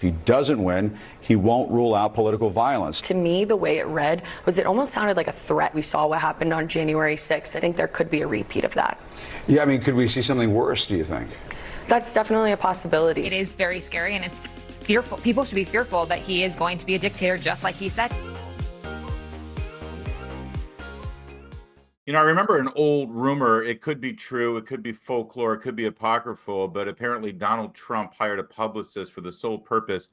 If he doesn't win, he won't rule out political violence. To me, the way it read was it almost sounded like a threat. We saw what happened on January 6th. I think there could be a repeat of that. Yeah, I mean, could we see something worse, do you think? That's definitely a possibility. It is very scary, and it's fearful. People should be fearful that he is going to be a dictator, just like he said. You know, I remember an old rumor. It could be true, it could be folklore, it could be apocryphal, but apparently Donald Trump hired a publicist for the sole purpose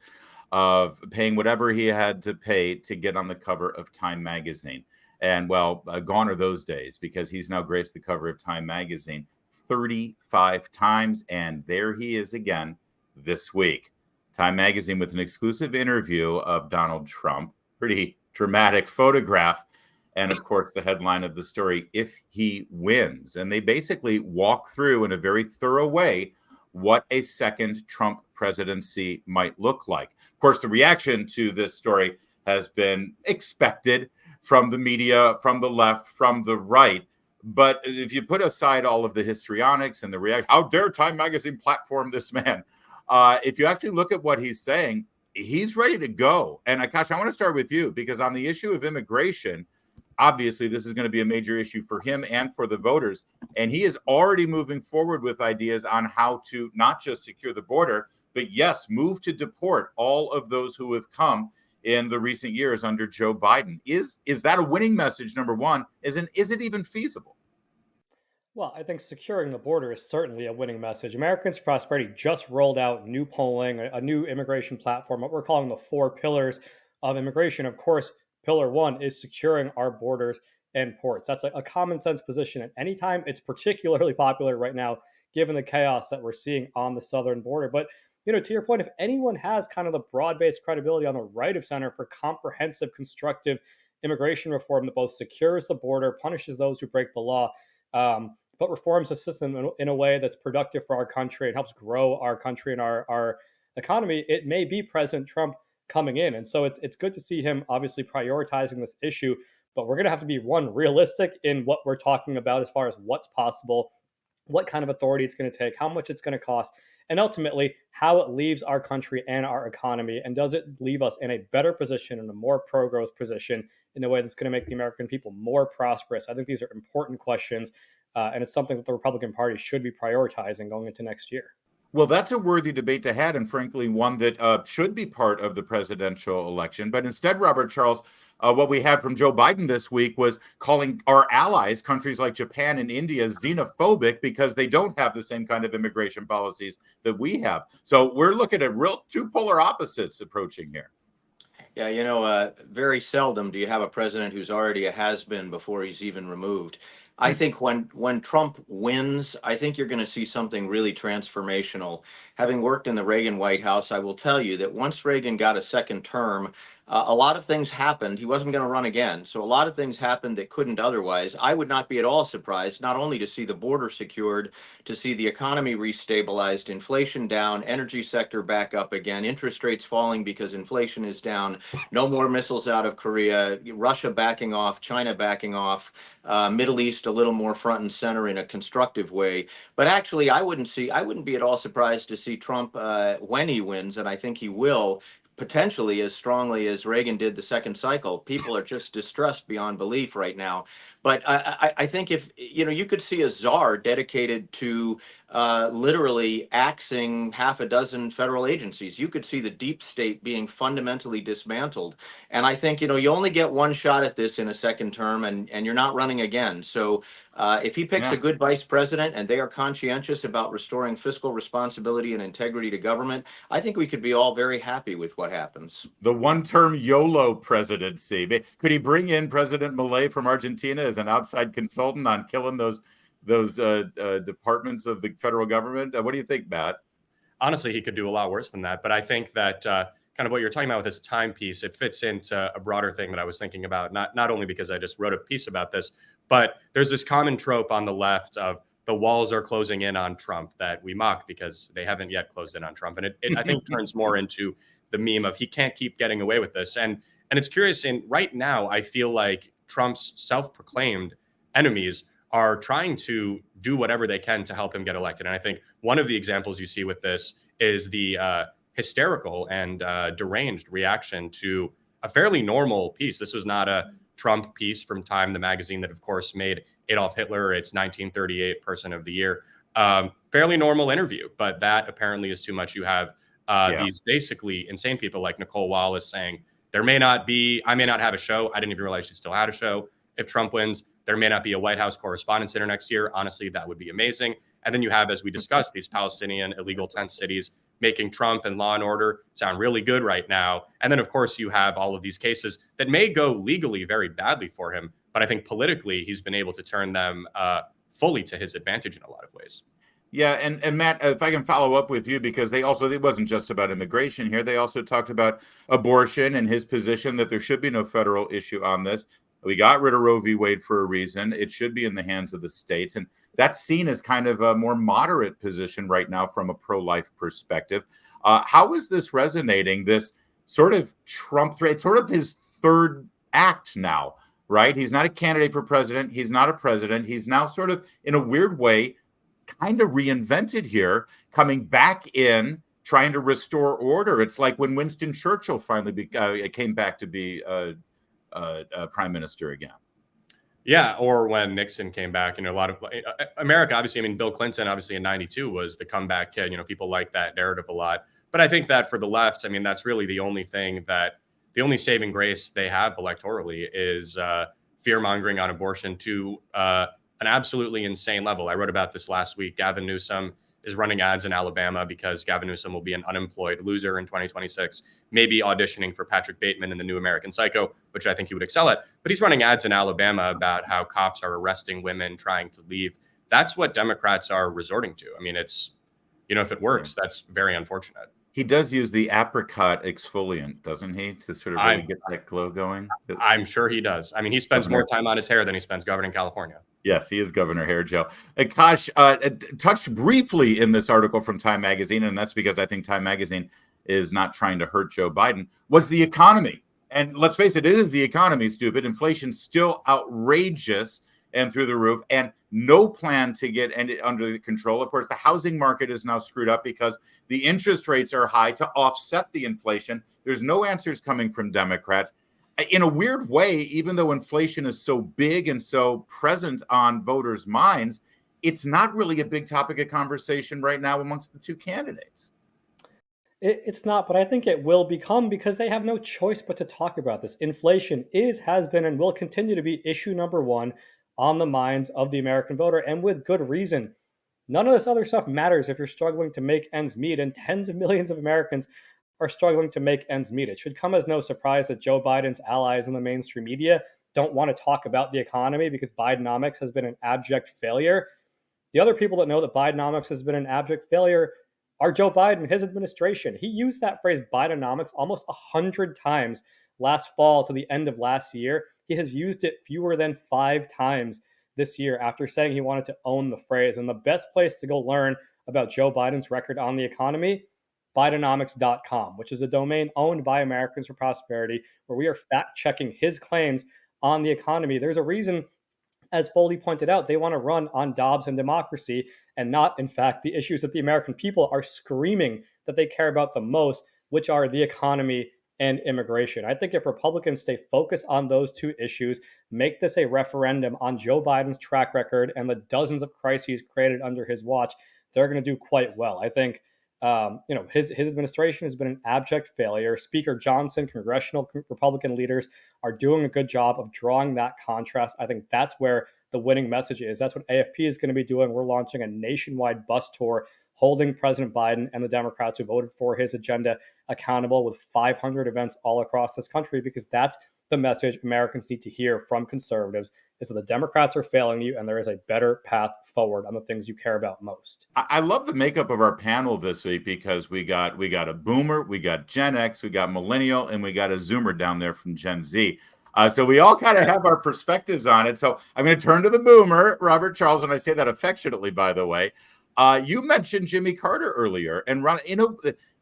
of paying whatever he had to pay to get on the cover of Time magazine. And well, gone are those days, because he's now graced the cover of Time magazine 35 times. And there he is again this week. Time magazine with an exclusive interview of Donald Trump. Pretty dramatic photograph. And of course, the headline of the story, if he wins. And they basically walk through in a very thorough way what a second Trump presidency might look like. Of course, the reaction to this story has been expected from the media, from the left, from the right. But if you put aside all of the histrionics and the reaction, how dare Time magazine platform this man? If you actually look at what he's saying, he's ready to go. And Akash, I want to start with you, because on the issue of immigration, obviously, this is going to be a major issue for him and for the voters. And he is already moving forward with ideas on how to not just secure the border, but yes, move to deport all of those who have come in the recent years under Joe Biden. Is that a winning message, number one? Is it even feasible? Well, I think securing the border is certainly a winning message. Americans for Prosperity just rolled out new polling, a new immigration platform, what we're calling the 4 pillars of immigration. Of course, Pillar 1 is securing our borders and ports. That's a common sense position at any time. It's particularly popular right now, given the chaos that we're seeing on the southern border. But, to your point, if anyone has kind of the broad-based credibility on the right of center for comprehensive, constructive immigration reform that both secures the border, punishes those who break the law, but reforms the system in a way that's productive for our country and helps grow our country and our economy, it may be President Trump coming in. And so it's good to see him obviously prioritizing this issue, but we're going to have to be realistic in what we're talking about as far as what's possible, what kind of authority it's going to take, how much it's going to cost, and ultimately how it leaves our country and our economy. And does it leave us in a better position, in a more pro-growth position, in a way that's going to make the American people more prosperous? I think these are important questions, and it's something that the Republican Party should be prioritizing going into next year. Well, that's a worthy debate to have, and frankly, one that should be part of the presidential election. But instead, Robert Charles, what we had from Joe Biden this week was calling our allies, countries like Japan and India, xenophobic because they don't have the same kind of immigration policies that we have. So we're looking at real two polar opposites approaching here. Yeah, very seldom do you have a president who's already a has-been before he's even removed. I think when Trump wins, I think you're going to see something really transformational. Having worked in the Reagan White House, I will tell you that once Reagan got a second term, a lot of things happened. He wasn't going to run again. So a lot of things happened that couldn't otherwise. I would not be at all surprised, not only to see the border secured, to see the economy restabilized, inflation down, energy sector back up again, interest rates falling because inflation is down, no more missiles out of Korea, Russia backing off, China backing off, Middle East a little more front and center in a constructive way. But actually, I wouldn't be at all surprised to see Trump when he wins, and I think he will, potentially as strongly as Reagan did the second cycle. People are just distressed beyond belief right now. But I think if, you could see a czar dedicated to literally axing half a dozen federal agencies. You could see the deep state being fundamentally dismantled. And I think, you only get one shot at this in a second term, and you're not running again. So if he picks a good vice president and they are conscientious about restoring fiscal responsibility and integrity to government, I think we could be all very happy with what happens. The one-term YOLO presidency. Could he bring in President Milei from Argentina as an outside consultant on killing those departments of the federal government? What do you think, Matt? Honestly, he could do a lot worse than that. But I think that kind of what you're talking about with this timepiece, it fits into a broader thing that I was thinking about, not only because I just wrote a piece about this, but there's this common trope on the left of the walls are closing in on Trump that we mock because they haven't yet closed in on Trump. And it I think turns more into the meme of he can't keep getting away with this. And it's curious, right now, I feel like Trump's self-proclaimed enemies are trying to do whatever they can to help him get elected. And I think one of the examples you see with this is the hysterical and deranged reaction to a fairly normal piece. This was not a Trump piece from Time, the magazine that, of course, made Adolf Hitler its 1938 Person of the Year. Fairly normal interview, but that apparently is too much. You have these basically insane people like Nicole Wallace saying, I may not have a show. I didn't even realize she still had a show. If Trump wins, there may not be a White House Correspondents' Dinner next year. Honestly, that would be amazing. And then you have, as we discussed, these Palestinian illegal tent cities making Trump and law and order sound really good right now. And then, of course, you have all of these cases that may go legally very badly for him. But I think politically, he's been able to turn them fully to his advantage in a lot of ways. Yeah, and Matt, if I can follow up with you, because it wasn't just about immigration here. They also talked about abortion and his position that there should be no federal issue on this. We got rid of Roe v. Wade for a reason. It should be in the hands of the states. And that's seen as kind of a more moderate position right now from a pro-life perspective. How is this resonating, this sort of Trump threat? It's sort of his third act now, right? He's not a candidate for president. He's not a president. He's now sort of, in a weird way, kind of reinvented here, coming back in, trying to restore order. It's like when Winston Churchill finally came back to be prime minister again. Yeah, or when Nixon came back, a lot of America, obviously, Bill Clinton, obviously in 92 was the comeback kid. People like that narrative a lot. But I think that for the left, that's really the only saving grace they have electorally is fear mongering on abortion to an absolutely insane level. I wrote about this last week. Gavin Newsom is running ads in Alabama because Gavin Newsom will be an unemployed loser in 2026, maybe auditioning for Patrick Bateman in The New American Psycho, which I think he would excel at. But he's running ads in Alabama about how cops are arresting women trying to leave. That's what Democrats are resorting to. It's, if it works, that's very unfortunate. He does use the apricot exfoliant, doesn't he, to sort of really get that glow going? I'm sure he does. He spends more time on his hair than he spends governing California. Yes, he is Governor Hair Gel. Akash touched briefly in this article from Time Magazine, and that's because I think Time Magazine is not trying to hurt Joe Biden, was the economy. And let's face it is the economy, stupid. Inflation's still outrageous and through the roof, and no plan to get under control. Of course, the housing market is now screwed up because the interest rates are high to offset the inflation. There's no answers coming from Democrats. In a weird way, even though inflation is so big and so present on voters' minds, it's not really a big topic of conversation right now amongst the two candidates. It's not, but I think it will become, because they have no choice but to talk about this. Inflation has been, and will continue to be issue number one on the minds of the American voter, and with good reason. None of this other stuff matters if you're struggling to make ends meet, and tens of millions of Americans are struggling to make ends meet. It should come as no surprise that Joe Biden's allies in the mainstream media don't want to talk about the economy because Bidenomics has been an abject failure. The other people that know that Bidenomics has been an abject failure are Joe Biden, his administration. He used that phrase Bidenomics almost 100 times last fall to the end of last year. He has used it fewer than 5 times this year after saying he wanted to own the phrase. And the best place to go learn about Joe Biden's record on the economy, Bidenomics.com, which is a domain owned by Americans for Prosperity, where we are fact-checking his claims on the economy. There's a reason, as Foley pointed out, they want to run on Dobbs and democracy and not, in fact, the issues that the American people are screaming that they care about the most, which are the economy and immigration. I think if Republicans stay focused on those two issues, make this a referendum on Joe Biden's track record and the dozens of crises created under his watch, they're going to do quite well. I think his administration has been an abject failure. Speaker Johnson, congressional Republican leaders are doing a good job of drawing that contrast. I think that's where the winning message is. That's what AFP is going to be doing. We're launching a nationwide bus tour holding President Biden and the Democrats who voted for his agenda accountable with 500 events all across this country, because that's the message Americans need to hear from conservatives, is that the Democrats are failing you and there is a better path forward on the things you care about most. I love the makeup of our panel this week because we got a boomer, we got Gen X, we got millennial, and we got a zoomer down there from Gen Z. So we all kind of have our perspectives on it. So I'm going to turn to the boomer, Robert Charles, and I say that affectionately, by the way. You mentioned Jimmy Carter earlier, and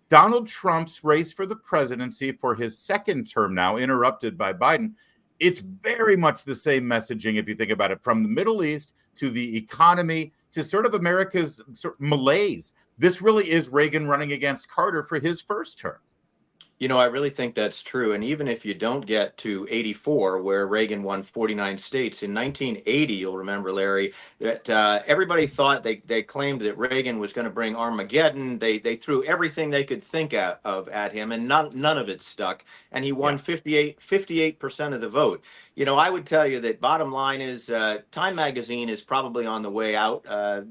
Donald Trump's race for the presidency for his second term now, interrupted by Biden. It's very much the same messaging, if you think about it, from the Middle East to the economy to sort of America's malaise. This really is Reagan running against Carter for his first term. You know, I really think that's true. And even if you don't get to 84, where Reagan won 49 states, in 1980, you'll remember, Larry, that everybody thought they claimed that Reagan was going to bring Armageddon. They threw everything they could think of at him, and none of it stuck. And he won 58% of the vote. You know, I would tell you that bottom line is Time Magazine is probably on the way out,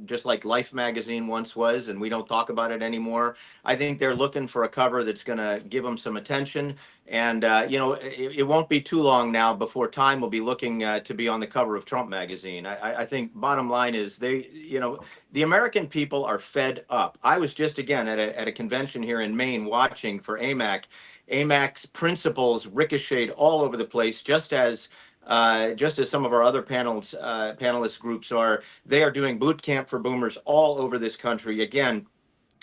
just like Life Magazine once was, and we don't talk about it anymore. I think they're looking for a cover that's going to give them some attention. And, you know, it won't be too long now before Time will be looking to be on the cover of Trump Magazine. I think bottom line is you know, the American people are fed up. I was just, again, at a convention here in Maine watching for AMAC. AMAC's principles ricocheted all over the place, just as some of our other panelist groups are. They are doing boot camp for boomers all over this country. Again,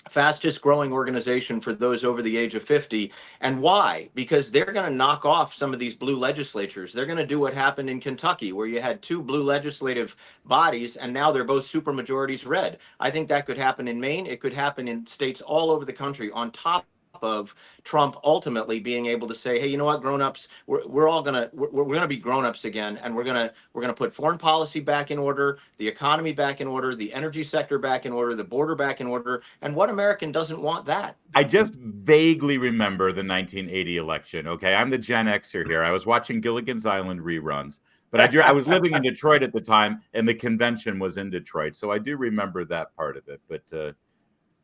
fastest growing organization for those over the age of 50. And why? Because they're going to knock off some of these blue legislatures. They're going to do what happened in Kentucky, where you had two blue legislative bodies, and now they're both supermajorities red. I think that could happen in Maine. It could happen in states all over the country, on top of Trump ultimately being able to say, hey, you know what, grown-ups, we're gonna be grown-ups again, and we're gonna put foreign policy back in order, the economy back in order, the energy sector back in order, the border back in order. And what American doesn't want that? I just vaguely remember the 1980 election. Okay, I'm the Gen Xer here. I was watching Gilligan's Island reruns, but I was living in Detroit at the time, and the convention was in Detroit, so I do remember that part of it. But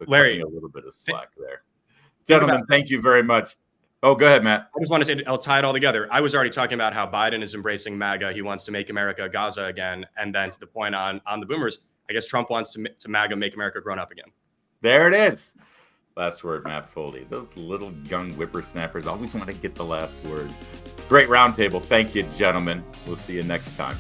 Larry, a little bit of slack there. Gentlemen, thank you very much. Oh, go ahead, Matt. I just want to say, I'll tie it all together. I was already talking about how Biden is embracing MAGA. He wants to make America Gaza again. And then to the point on the boomers, I guess Trump wants to MAGA, make America grown up again. There it is. Last word, Matt Foley. Those little young whippersnappers always want to get the last word. Great roundtable. Thank you, gentlemen. We'll see you next time.